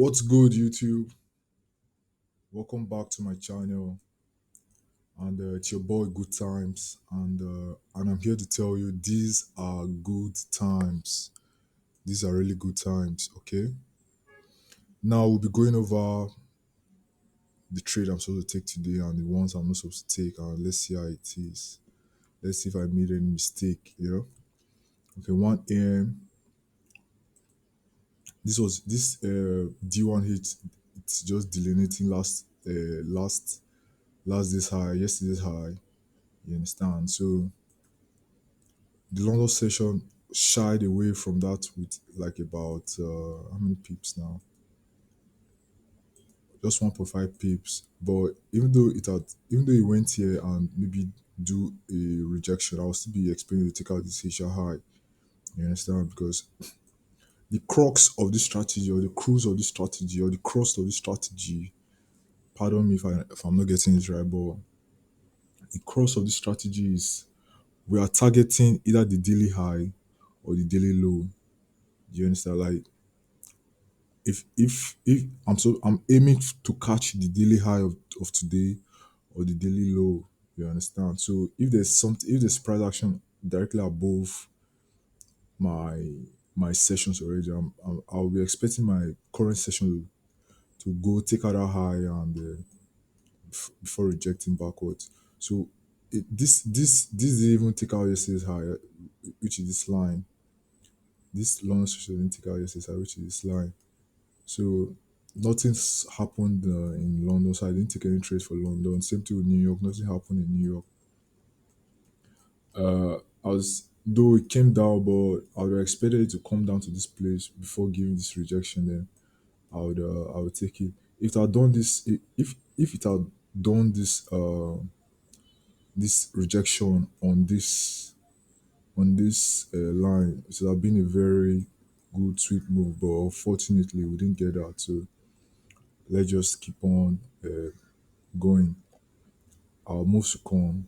What's good, YouTube? Welcome back to my channel, and it's your boy Good Times, and I'm here to tell you these are good times. These are really good times. Okay. Now we'll be going over the trade I'm supposed to take today and the ones I'm not supposed to take, and let's see how it is. Let's see if I made any mistake. Okay. 1 a.m. This D1 hit. It's just delineating last day's high, yesterday's high. You understand? So the London session shied away from that with like about how many pips now? Just 1.5 pips. But even though it went here and maybe do a rejection, I'll still be expecting to take out this Asia high. You understand? Because the crux of this strategy, or the cruise of this strategy, or the crust of this strategy, pardon me if I'm not getting it right, but the crux of this strategy is we are targeting either the daily high or the daily low. Do you understand? Like if I'm aiming to catch the daily high of today or the daily low. You understand? So if there's price action directly above my my sessions already, I'll be expecting my current session to go take out a high and before rejecting backwards. So this didn't even take out yesterday's high, which is this line. This long session didn't take out yesterday's high, which is this line. So nothing's happened in London, so I didn't take any trades for London. Same thing with New York. Nothing happened in New York. I was though it came down, but I would have expected it to come down to this place before giving this rejection. Then I would take it. If it had done this, if it had done this rejection on this line, it would have been a very good sweet move. But unfortunately, we didn't get that. So let's just keep on going. Our moves to come.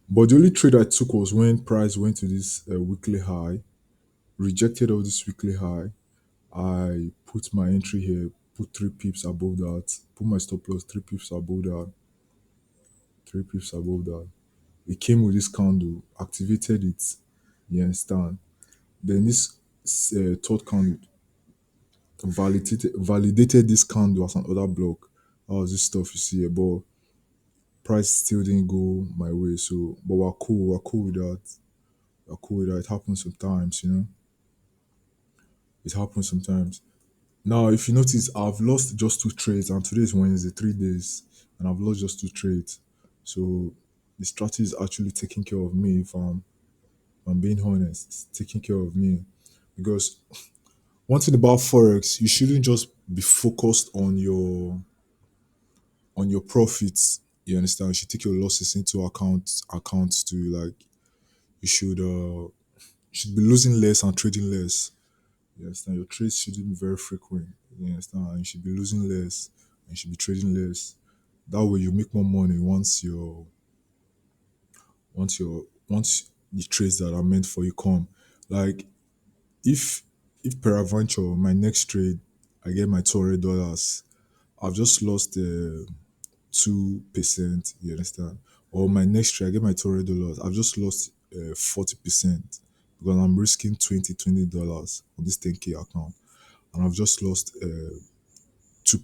But the only trade I took was when price went to this weekly high, rejected all this weekly high. I put my entry here, put 3 pips above that, put my stop loss 3 pips above that, 3 pips above that. It came with this candle, activated it. You understand? Then this third candle validated this candle as an order block. That was this stuff you see here, but price still didn't go my way. So, but we're cool with that. We're cool with that. It happens sometimes. It happens sometimes. Now, if you notice, I've lost just 2 trades, and today is Wednesday, 3 days, and I've lost just 2 trades. So the strategy is actually taking care of me. If I'm being honest, it's taking care of me because one thing about forex, you shouldn't just be focused on your profits. You understand? You should take your losses into accounts to like you should be losing less and trading less. You understand? Your trades shouldn't be very frequent. You understand? And you should be losing less and you should be trading less. That way you make more money once the trades that are meant for you come. Like if peradventure my next trade I get my $200, I've just lost 2%. You understand? Or my next trade I get my $200, I've just lost 40% because I'm risking $20 on this 10K account, and I've just lost two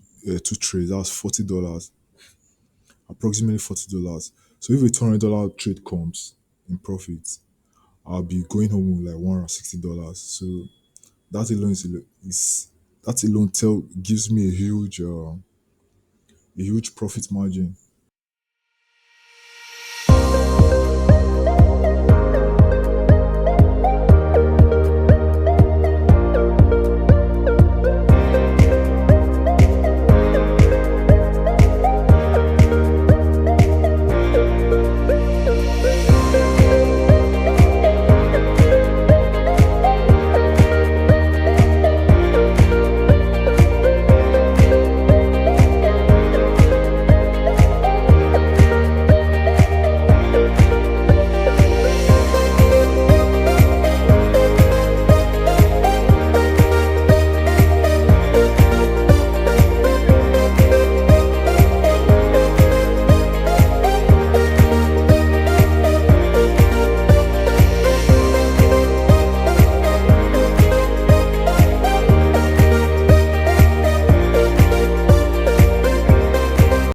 trades. That's $40, approximately $40. So if a $200 trade comes in profit, I'll be going home with like $160. So that alone is that alone tell gives me a huge profit margin.